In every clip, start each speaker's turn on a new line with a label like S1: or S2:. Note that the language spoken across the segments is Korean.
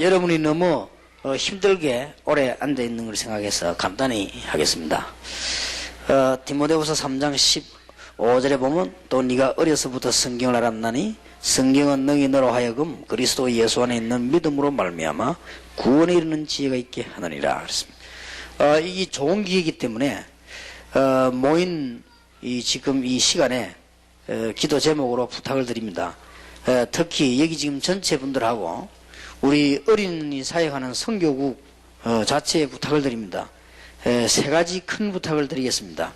S1: 여러분이 너무 힘들게 오래 앉아있는 걸 생각해서 간단히 하겠습니다. 디모데후서 3장 15절에 보면 또 네가 어려서부터 성경을 알았나니 성경은 너희 너로 하여금 그리스도 예수 안에 있는 믿음으로 말미암아 구원에 이르는 지혜가 있게 하느니라 그랬습니다. 이게 좋은 기회이기 때문에 모인 지금 이 시간에 기도 제목으로 부탁을 드립니다. 특히 여기 지금 전체 분들하고 우리 어린이 사역하는 선교국 자체에 부탁을 드립니다. 세 가지 큰 부탁을 드리겠습니다.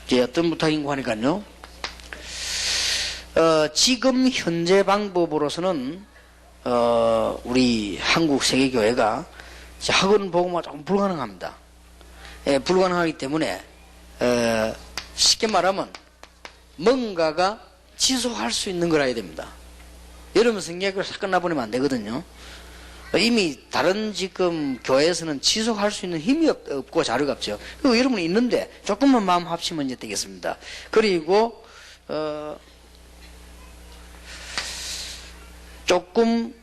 S1: 이제 어떤 부탁인고 하니까요. 지금 현재 방법으로서는 우리 한국 세계교회가 학원 복음화가 조금 불가능합니다. 불가능하기 때문에 쉽게 말하면 뭔가가 지속할 수 있는 걸 해야 됩니다. 여러분 성경학교를 싹 끝나보내면 안 되거든요. 이미 다른 지금 교회에서는 지속할 수 있는 힘이 없고 자료가 없죠. 그리고 여러분이 있는데 조금만 마음 합치면 이제 되겠습니다. 그리고 조금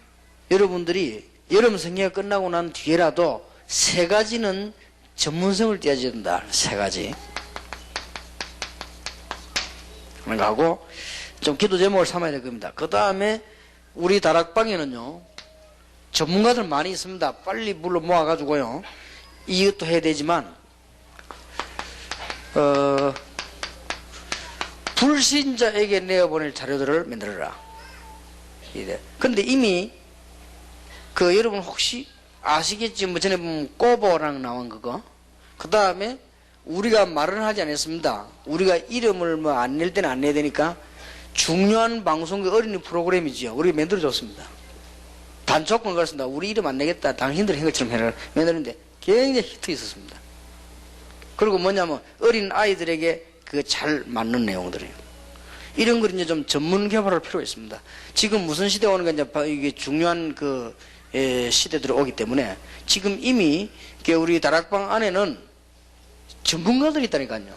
S1: 여러분들이 여러분 성경이 끝나고 난 뒤에라도 세 가지는 전문성을 띄어줘야 된다. 세 가지. 그런 거 하고 좀 기도 제목을 삼아야 될 겁니다. 그 다음에 우리 다락방에는요 전문가들 많이 있습니다. 빨리 물로 모아가지고요 이것도 해야 되지만 불신자에게 내어보낼 자료들을 만들어라. 근데 이미 여러분 혹시 아시겠지? 뭐 전에 보면 꼬보랑 나온 그거. 그 다음에 우리가 말은 하지 않았습니다. 우리가 이름을 뭐 안 낼 때는 안 내야 되니까 중요한 방송국 어린이 프로그램이지요. 우리 만들어줬습니다. 단조건 그렇습니다. 우리 이름 안 내겠다. 당신들 한 것처럼 해라. 만드는데 굉장히 히트 있었습니다. 그리고 뭐냐면 어린 아이들에게 잘 맞는 내용들이에요. 이런 걸 이제 좀 전문 개발할 필요가 있습니다. 지금 무슨 시대 오는가 이제 이게 중요한 시대들이 오기 때문에 지금 이미 우리 다락방 안에는 전문가들이 있다니까요.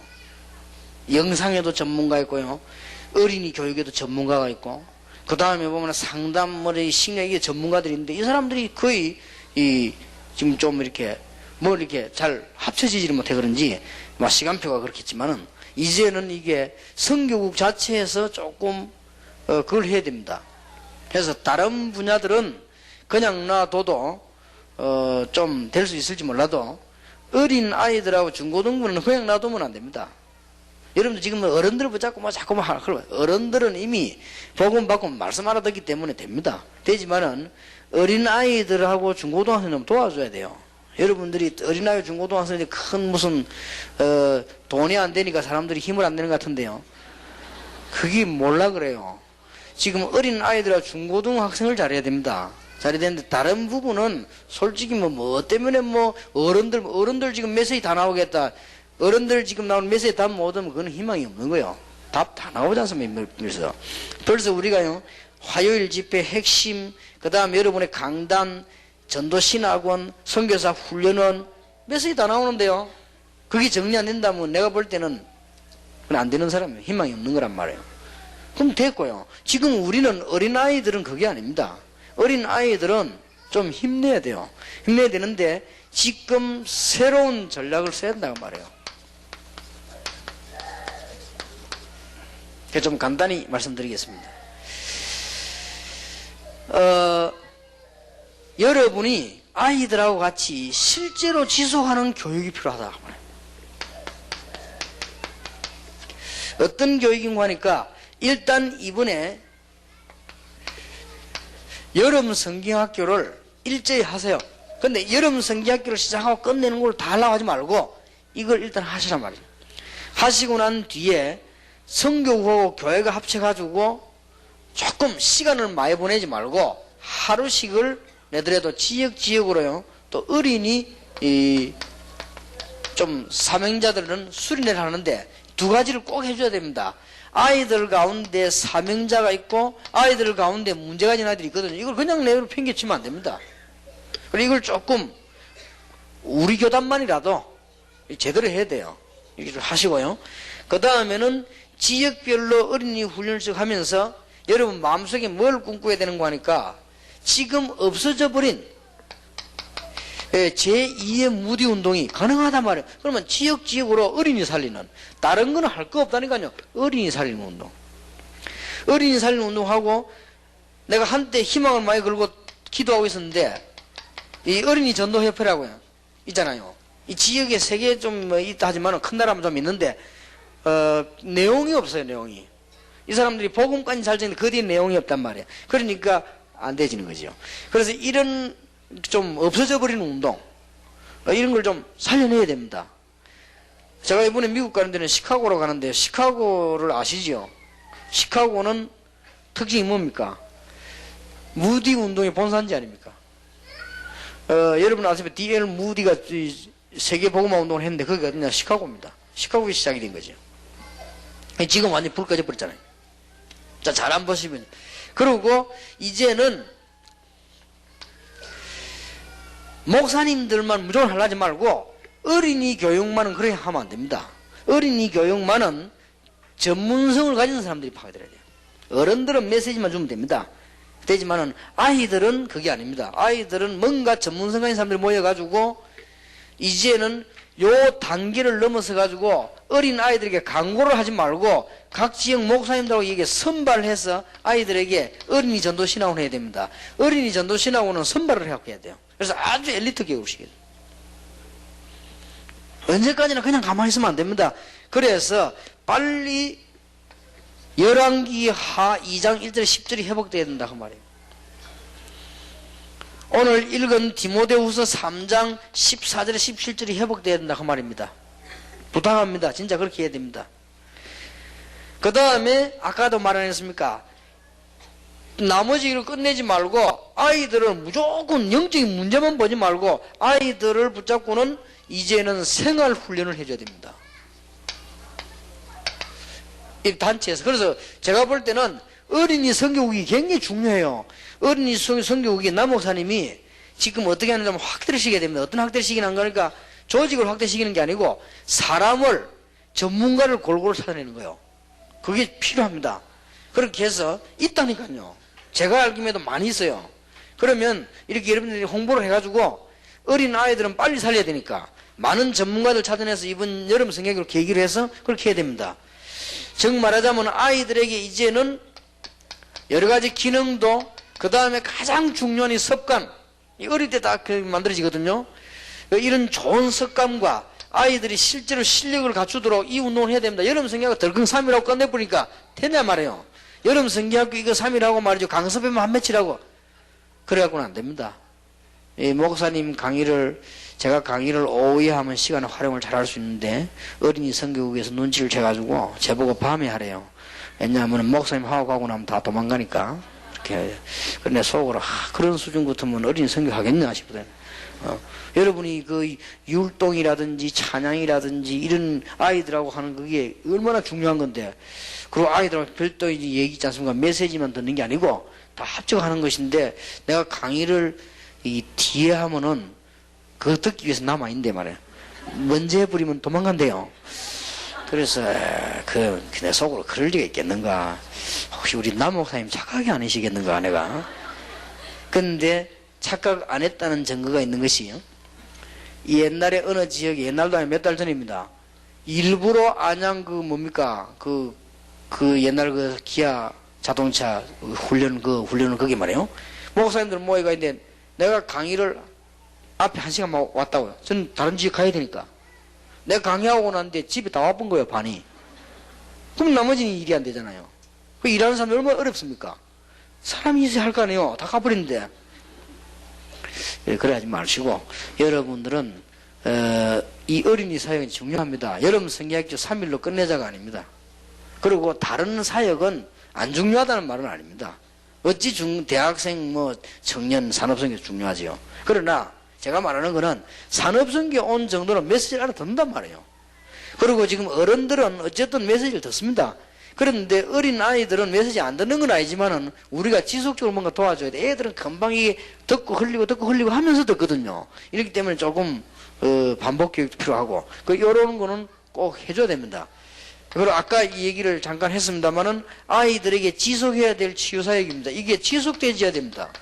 S1: 영상에도 전문가 있고요. 어린이 교육에도 전문가가 있고, 그 다음에 보면 상담, 식량에 전문가들이 있는데, 이 사람들이 거의, 지금 좀 이렇게 잘 합쳐지지를 못해 그런지, 시간표가 그렇겠지만은, 이제는 이게 선교국 자체에서 조금, 그걸 해야 됩니다. 그래서 다른 분야들은 그냥 놔둬도, 좀 될 수 있을지 몰라도, 어린 아이들하고 중고등부는 그냥 놔두면 안 됩니다. 여러분들 지금 어른들 붙잡고 자꾸만 하고 어른들은 이미 복음 받고 말씀 알아듣기 때문에 됩니다. 되지만은 어린아이들하고 중고등학생은 도와줘야 돼요. 여러분들이 어린아이 중고등학생이 큰 무슨 돈이 안 되니까 사람들이 힘을 안 내는 것 같은데요. 그게 몰라 그래요. 지금 어린아이들하고 중고등학생을 잘해야 됩니다. 잘해야 되는데 다른 부분은 솔직히 뭐 때문에 어른들 지금 메시지 다 나오겠다. 어른들 지금 나오는 메시지 답 못 오면 그건 희망이 없는 거예요. 답 다 나오지 않습니까? 벌써 우리가요, 화요일 집회 핵심, 그 다음 여러분의 강단, 전도신학원, 선교사 훈련원, 메시지 다 나오는데요. 그게 정리 안 된다면 내가 볼 때는 그건 안 되는 사람이에요. 희망이 없는 거란 말이에요. 그럼 됐고요. 지금 우리는 어린아이들은 그게 아닙니다. 어린아이들은 좀 힘내야 돼요. 힘내야 되는데 지금 새로운 전략을 써야 된다고 말해요. 좀 간단히 말씀드리겠습니다. 여러분이 아이들하고 같이 실제로 지속하는 교육이 필요하다고 말해요. 어떤 교육인가 하니까 일단 이번에 여름 성경학교를 일제히 하세요. 근데 여름 성경학교를 시작하고 끝내는 걸 다 하려고 하지 말고 이걸 일단 하시란 말이에요. 하시고 난 뒤에 성교국하고 교회가 합쳐가지고 조금 시간을 많이 보내지 말고 하루씩을 내더라도 지역으로요. 또 어린이 좀 사명자들은 수련회를 하는데 두 가지를 꼭 해줘야 됩니다. 아이들 가운데 사명자가 있고 아이들 가운데 문제가 있는 아이들이 있거든요. 이걸 그냥 내버려 팽개치면 안 됩니다. 그리고 이걸 조금 우리 교단만이라도 제대로 해야 돼요. 이렇게 좀 하시고요. 그 다음에는 지역별로 어린이 훈련을 쭉 하면서 여러분 마음속에 뭘 꿈꿔야 되는 거 하니까 지금 없어져 버린 제2의 무디 운동이 가능하단 말이에요. 그러면 지역으로 어린이 살리는, 다른 거는 할 거 없다니까요. 어린이 살리는 운동. 어린이 살리는 운동하고 내가 한때 희망을 많이 걸고 기도하고 있었는데 이 어린이 전도협회라고요. 있잖아요. 이 지역에 세 개 좀 있다 하지만 큰 나라만 좀 있는데 내용이 없어요. 내용이. 이 사람들이 복음까지 잘 듣는데 그 뒤에 내용이 없단 말이에요. 그러니까 안 되지는 거죠. 그래서 이런 좀 없어져 버리는 운동 이런 걸 좀 살려내야 됩니다. 제가 이번에 미국 가는 데는 시카고로 가는데 시카고를 아시죠? 시카고는 특징이 뭡니까? 무디 운동의 본산지 아닙니까? 여러분 아시면 D.L. 무디가 세계 복음화 운동을 했는데 거기가 어디냐? 시카고입니다. 시카고에 시작이 된 거죠. 지금 완전히 불 꺼져 버렸잖아요. 자, 잘 안 보시면. 그리고 이제는 목사님들만 무조건 하려지 말고 어린이 교육만은 그렇게 하면 안 됩니다. 어린이 교육만은 전문성을 가진 사람들이 파괴돼야 돼요. 어른들은 메시지만 주면 됩니다. 되지만은 아이들은 그게 아닙니다. 아이들은 뭔가 전문성 가진 사람들이 모여가지고 이제는 요 단계를 넘어서 가지고 어린 아이들에게 강고를 하지 말고 각 지역 목사님들하고 이게 선발해서 아이들에게 어린이 전도 신학원을 해야 됩니다. 어린이 전도 신학원은 선발을 해갖고 해야 돼요. 그래서 아주 엘리트 교육식이에요. 언제까지나 그냥 가만히 있으면 안 됩니다. 그래서 빨리 열왕기 하 2장 1절 10절이 회복돼야 된다 그 말이에요. 오늘 읽은 디모데후서 3장 14절에 17절이 회복돼야 된다 그 말입니다. 부탁합니다. 진짜 그렇게 해야 됩니다. 그 다음에 아까도 말 안 했습니까? 나머지 일을 끝내지 말고 아이들을 무조건 영적인 문제만 보지 말고 아이들을 붙잡고는 이제는 생활 훈련을 해줘야 됩니다. 이 단체에서. 그래서 제가 볼 때는 어린이 성교육이 굉장히 중요해요. 어린이 성교육이 남목사님이 지금 어떻게 하는지 확대를 시켜야 됩니다. 어떤 확대를 시키는 거니까 조직을 확대시키는 게 아니고 사람을 전문가를 골고루 찾아내는 거예요. 그게 필요합니다. 그렇게 해서 있다니까요. 제가 알기에도 많이 있어요. 그러면 이렇게 여러분들이 홍보를 해가지고 어린 아이들은 빨리 살려야 되니까 많은 전문가들 찾아내서 이번 여름 성경으로 계기를 해서 그렇게 해야 됩니다. 즉 말하자면 아이들에게 이제는 여러 가지 기능도 그 다음에 가장 중요한 이 습관, 이 어릴 때 다 만들어지거든요. 이런 좋은 습관과 아이들이 실제로 실력을 갖추도록 이 운동을 해야 됩니다. 여름 성경학교 덜컹 3이라고 끝내버리니까 되냐 말이에요. 여름 성경학교 이거 3이라고 말이죠. 강습에만 한 며칠하고 그래갖고는 안 됩니다. 이 목사님 강의를 제가 강의를 오후에 하면 시간을 활용을 잘 할 수 있는데 어린이 성교국에서 눈치를 채가지고 제보고 밤에 하래요. 왜냐하면 목사님 하고 가고 나면 다 도망가니까 이렇게. 그런데 속으로 그런 수준 같으면 어린이 성교 하겠냐 싶거든. 여러분이 그 율동이라든지 찬양이라든지 이런 아이들하고 하는 그게 얼마나 중요한 건데, 그리고 아이들하고 별도의 얘기 있지 않습니까? 메시지만 듣는 게 아니고 다 합쳐하는 것인데, 내가 강의를 이 뒤에 하면은 그거 듣기 위해서 남아있는데 말이야. 먼저 해버리면 도망간대요. 그래서 내 속으로 그럴 리가 있겠는가, 혹시 우리 남 목사님 착각이 아니시겠는가 내가. 근데 착각 안 했다는 증거가 있는 것이, 옛날에 어느 지역에, 옛날도 아니고 몇 달 전입니다. 일부러 안양 그 옛날 그 기아 자동차 훈련을 거기 말이에요. 목사님들 모여가 있는데 내가 강의를 앞에 1시간만 왔다고요. 저는 다른 지역 가야 되니까. 내가 강의하고 났는데 집에 다 와본 거예요, 반이. 그럼 나머지는 일이 안 되잖아요. 그 일하는 사람이 얼마나 어렵습니까? 사람이 있어야 할 거 아니에요. 다 가버리는데. 그래 하지 마시고, 여러분들은 이 어린이 사역이 중요합니다. 여러분 성경학교 3일로 끝내자가 아닙니다. 그리고 다른 사역은 안 중요하다는 말은 아닙니다. 어찌 대학생 청년 산업성교 중요하지요. 그러나 제가 말하는 거는 산업성교 온 정도는 메시지를 알아듣는단 말이에요. 그리고 지금 어른들은 어쨌든 메시지를 듣습니다. 그런데 어린 아이들은 메시지 안 듣는 건 아니지만은 우리가 지속적으로 뭔가 도와줘야 돼. 애들은 금방 이게 듣고 흘리고 하면서 듣거든요. 이렇기 때문에 조금 반복 교육도 필요하고 요런 거는 꼭 해줘야 됩니다. 그리고 아까 이 얘기를 잠깐 했습니다만은 아이들에게 지속해야 될 치유 사역입니다. 이게 지속되어야 됩니다.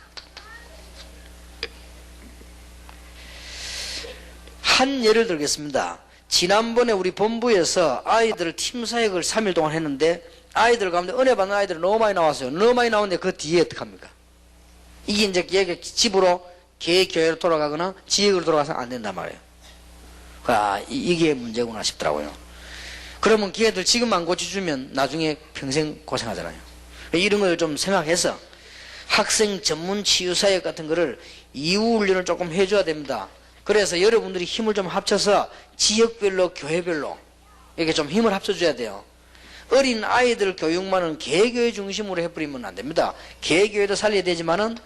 S1: 한 예를 들겠습니다. 지난번에 우리 본부에서 아이들 팀 사역을 3일 동안 했는데 아이들 가운데 은혜 받는 아이들이 너무 많이 나왔어요. 너무 많이 나오는데 그 뒤에 어떡합니까? 이게 이제 얘가 집으로 교회로 돌아가거나 지역으로 돌아가서 안 된단 말이에요. 이게 문제구나 싶더라고요. 그러면 걔들 지금 안 고쳐주면 나중에 평생 고생하잖아요. 이런 걸 좀 생각해서 학생 전문 치유사역 같은 거를 이후 훈련을 조금 해줘야 됩니다. 그래서 여러분들이 힘을 좀 합쳐서 지역별로 교회별로 이렇게 좀 힘을 합쳐줘야 돼요. 어린 아이들 교육만은 개교회 중심으로 해버리면 안 됩니다. 개교회도 살려야 되지만은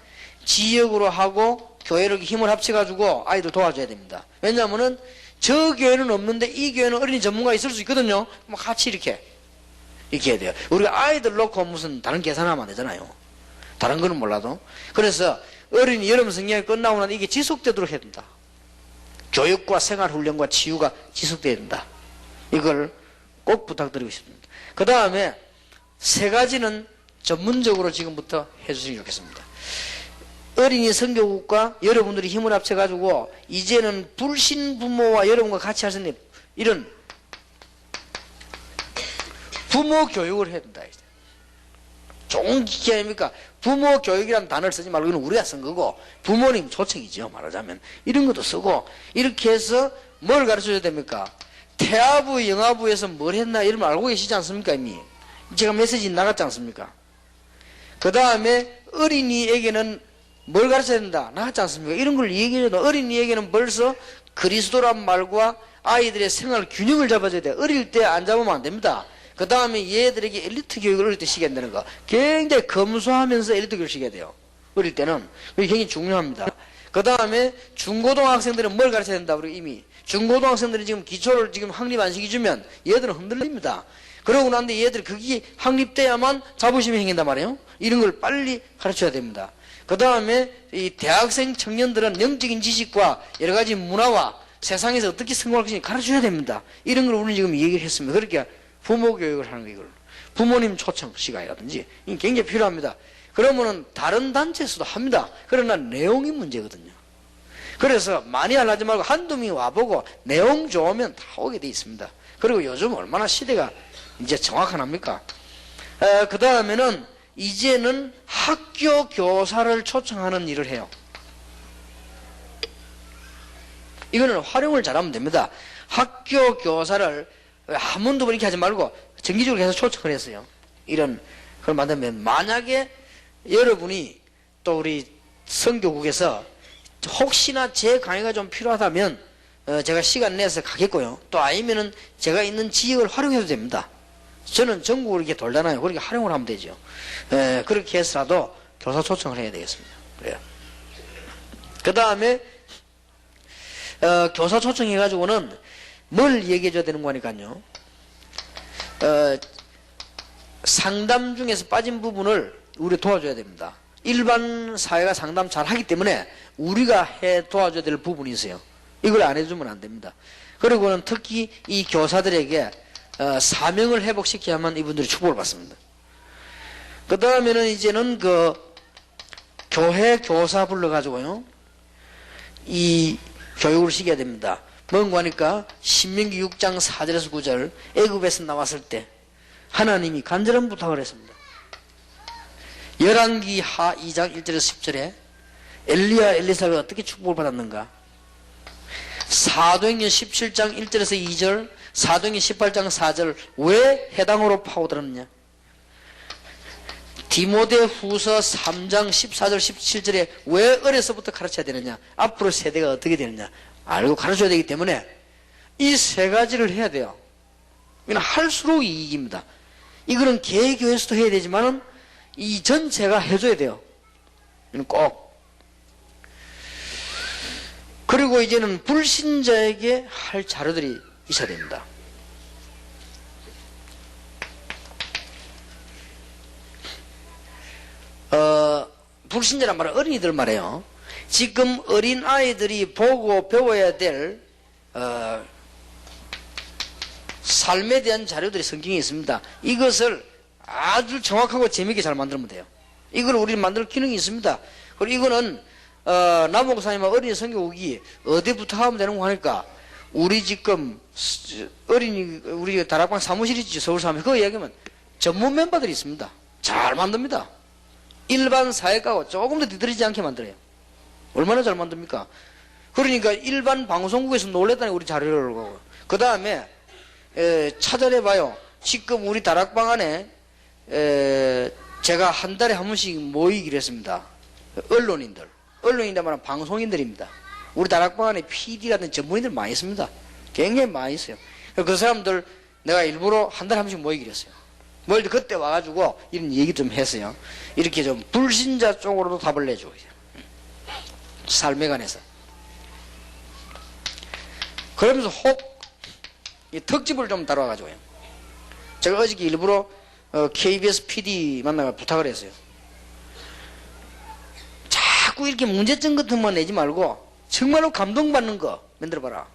S1: 지역으로 하고 교회를 힘을 합쳐가지고 아이들 도와줘야 됩니다. 왜냐하면은 저 교회는 없는데 이 교회는 어린이 전문가 있을 수 있거든요. 뭐 같이 이렇게 해야 돼요. 우리가 아이들 놓고 무슨 다른 계산하면 안 되잖아요. 다른 거는 몰라도. 그래서 어린이 여름 성경이 끝나고 나면 이게 지속되도록 해야 된다. 교육과 생활훈련과 치유가 지속돼야 된다. 이걸 꼭 부탁드리고 싶습니다. 그 다음에 세 가지는 전문적으로 지금부터 해주시기 좋겠습니다. 어린이 선교국과 여러분들이 힘을 합쳐가지고 이제는 불신 부모와 여러분과 같이 할 수 있는 이런 부모 교육을 해야 된다. 좋은 게 아닙니까? 부모 교육이라는 단어를 쓰지 말고 이건 우리가 쓴 거고 부모님 초청이죠. 말하자면 이런 것도 쓰고 이렇게 해서 뭘 가르쳐줘야 됩니까? 태아부 영아부에서 뭘 했나 이런 걸 알고 계시지 않습니까? 이미 제가 메시지 나갔지 않습니까? 그 다음에 어린이에게는 뭘 가르쳐야 된다 나갔지 않습니까? 이런 걸 얘기해도 어린이에게는 벌써 그리스도란 말과 아이들의 생활 균형을 잡아줘야 돼요. 어릴 때 안 잡으면 안 됩니다. 그 다음에 얘들에게 엘리트 교육을 어릴 때 시켜야 된다는 거. 굉장히 검소하면서 엘리트 교육을 시켜야 돼요. 어릴 때는. 그게 굉장히 중요합니다. 그 다음에 중고등학생들은 뭘 가르쳐야 된다. 우리 이미. 중고등학생들이 지금 기초를 지금 확립 안 시켜주면 얘들은 흔들립니다. 그러고 난데 얘들이 그게 확립돼야만 자부심이 생긴단 말이에요. 이런 걸 빨리 가르쳐야 됩니다. 그 다음에 이 대학생 청년들은 영적인 지식과 여러 가지 문화와 세상에서 어떻게 성공할 것인지 가르쳐야 됩니다. 이런 걸 우리는 지금 얘기를 했습니다. 그렇게 부모 교육을 하는 거 이걸 부모님 초청 시간이라든지 이게 굉장히 필요합니다. 그러면은 다른 단체에서도 합니다. 그러나 내용이 문제거든요. 그래서 많이 하지 말고 한두 명이 와보고 내용 좋으면 다 오게 돼 있습니다. 그리고 요즘 얼마나 시대가 이제 정확하답니까? 그 다음에는 이제는 학교 교사를 초청하는 일을 해요. 이거는 활용을 잘하면 됩니다. 학교 교사를 한 번도 이렇게 하지 말고 정기적으로 계속 초청을 했어요. 이런 걸 만들면 만약에 여러분이 또 우리 선교국에서 혹시나 제 강의가 좀 필요하다면 제가 시간 내서 가겠고요. 또 아니면은 제가 있는 지역을 활용해도 됩니다. 저는 전국을 이렇게 돌잖아요. 그렇게 활용을 하면 되죠. 그렇게 해서라도 교사 초청을 해야 되겠습니다. 그래요. 그 다음에 교사 초청해가지고는 뭘 얘기해줘야 되는 거니까요. 상담 중에서 빠진 부분을 우리 도와줘야 됩니다. 일반 사회가 상담 잘 하기 때문에 우리가 도와줘야 될 부분이 있어요. 이걸 안 해주면 안 됩니다. 그리고는 특히 이 교사들에게 사명을 회복시켜야만 이분들이 축복을 받습니다. 그 다음에는 이제는 교회 교사 불러가지고요. 이 교육을 시켜야 됩니다. 뭔가 하니까 신명기 6장 4절에서 9절 애굽에서 나왔을 때 하나님이 간절한 부탁을 했습니다. 열왕기 하 2장 1절에서 10절에 엘리야 엘리사가 어떻게 축복을 받았는가? 사도행전 17장 1절에서 2절 사도행전 18장 4절 왜 해당으로 파고들었느냐? 디모데 후서 3장 14절 17절에 왜 어려서부터 가르쳐야 되느냐? 앞으로 세대가 어떻게 되느냐? 알고 가르쳐야 되기 때문에 이 세 가지를 해야 돼요. 이건 할수록 이익입니다. 이거는 개교에서도 해야 되지만은 이 전체가 해줘야 돼요. 이건 꼭. 그리고 이제는 불신자에게 할 자료들이 있어야 됩니다. 불신자란 말은 어린이들 말이에요. 지금 어린 아이들이 보고 배워야 될 삶에 대한 자료들이 성경에 있습니다. 이것을 아주 정확하고 재미있게 잘 만들면 돼요. 이걸 우리 만들 기능이 있습니다. 그리고 이거는 남목사님은 어린이 성교국이 어디부터 하면 되는 거 하니까 우리 지금 우리 다락방 사무실 있지, 서울 사무실. 그거 이야기하면 전문 멤버들이 있습니다. 잘 만듭니다. 일반 사회과하고 조금 더 뒤떨어지지 않게 만들어요. 얼마나 잘 만듭니까? 그러니까 일반 방송국에서 놀랬다니 우리 자료를 보고. 그 다음에 찾아내봐요. 지금 우리 다락방 안에 제가 한 달에 한 번씩 모이기로 했습니다. 언론인들 말하면 방송인들입니다. 우리 다락방 안에 PD라든 전문인들 많이 있습니다. 굉장히 많이 있어요. 그 사람들 내가 일부러 한 달에 한 번씩 모이기로 했어요. 모일 때 그때 와가지고 이런 얘기 좀 했어요. 이렇게 좀 불신자 쪽으로도 답을 내주고 삶에 관해서. 그러면서 혹 이 특집을 좀 다뤄가지고요. 제가 어저께 일부러 KBS PD 만나가 부탁을 했어요. 자꾸 이렇게 문제점 같은 거 내지 말고 정말로 감동받는 거 만들어봐라.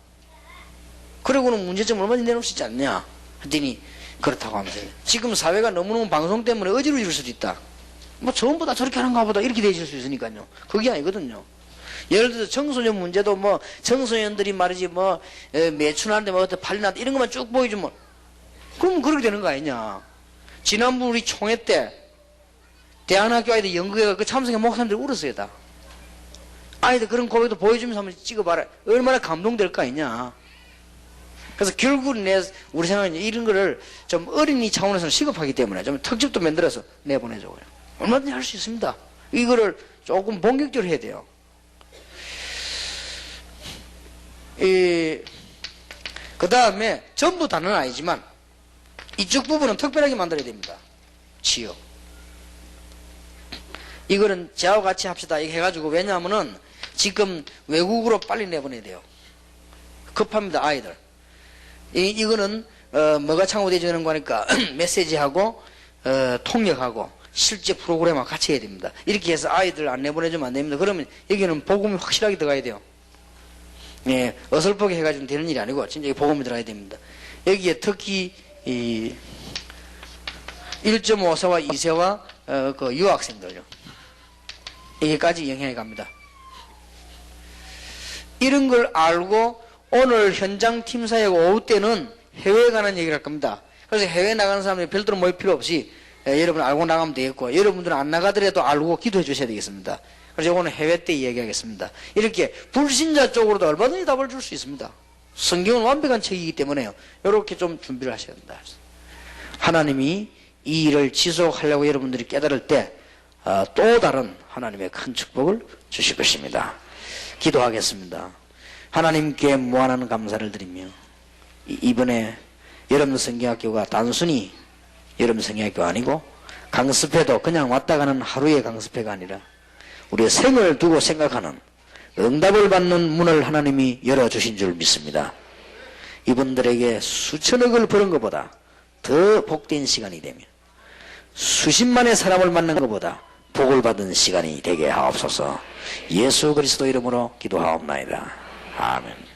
S1: 그러고는 문제점 얼마든지 내놓을 수 있지 않냐 했더니 그렇다고 하면서 지금 사회가 너무너무 방송 때문에 어지러질 수도 있다. 뭐 전부 다 저렇게 하는가 보다 이렇게 되질 수 있으니까요. 그게 아니거든요. 예를 들어서 청소년 문제도 뭐 청소년들이 말이지 뭐 매춘하는데 뭐 어떻게 팔리나 이런 것만 쭉 보여주면 그럼 그렇게 되는 거 아니냐. 지난번 우리 총회 때 대한학교 아이들 연극회가 그 참석해 목사님들이 울었어요 다. 아이들 그런 고백도 보여주면서 한번 찍어봐라. 얼마나 감동될 거 아니냐. 그래서 결국은 우리 생각은 이런 거를 좀 어린이 차원에서는 시급하기 때문에 좀 특집도 만들어서 내보내줘요. 얼마든지 할 수 있습니다. 이거를 조금 본격적으로 해야 돼요. 그 다음에 전부 다는 아니지만 이쪽 부분은 특별하게 만들어야 됩니다. 지역. 이거는 저하고 같이 합시다. 이렇게 해가지고 왜냐하면은 지금 외국으로 빨리 내보내야 돼요. 급합니다, 아이들. 이거는 뭐가 창구되어지는 거니까 메시지하고 통역하고 실제 프로그램하고 같이 해야 됩니다. 이렇게 해서 아이들 안 내보내주면 안 됩니다. 그러면 여기는 복음이 확실하게 들어가야 돼요. 예, 어설프게 해가지고 되는 일이 아니고 진짜 복음이 들어가야 됩니다. 여기에 특히 1.5세와 2세와 그 유학생들요. 여기까지 영향이 갑니다. 이런 걸 알고 오늘 현장 팀사역 오후 때는 해외에 가는 얘기를 할 겁니다. 그래서 해외에 나가는 사람들이 별도로 모일 필요 없이 여러분 알고 나가면 되겠고 여러분들은 안 나가더라도 알고 기도해 주셔야 되겠습니다. 그래서 오늘 해외 때 이야기하겠습니다. 이렇게 불신자 쪽으로도 얼마든지 답을 줄 수 있습니다. 성경은 완벽한 책이기 때문에요. 이렇게 좀 준비를 하셔야 된다. 하나님이 이 일을 지속하려고 여러분들이 깨달을 때 또 다른 하나님의 큰 축복을 주실 것입니다. 기도하겠습니다. 하나님께 무한한 감사를 드리며 이번에 여러분 성경학교가 단순히 여러분 성경학교 아니고 강습회도 그냥 왔다 가는 하루의 강습회가 아니라 우리의 생을 두고 생각하는 응답을 받는 문을 하나님이 열어주신 줄 믿습니다. 이분들에게 수천억을 버는 것보다 더 복된 시간이 되며 수십만의 사람을 만난 것보다 복을 받은 시간이 되게 하옵소서. 예수 그리스도 이름으로 기도하옵나이다. 아멘.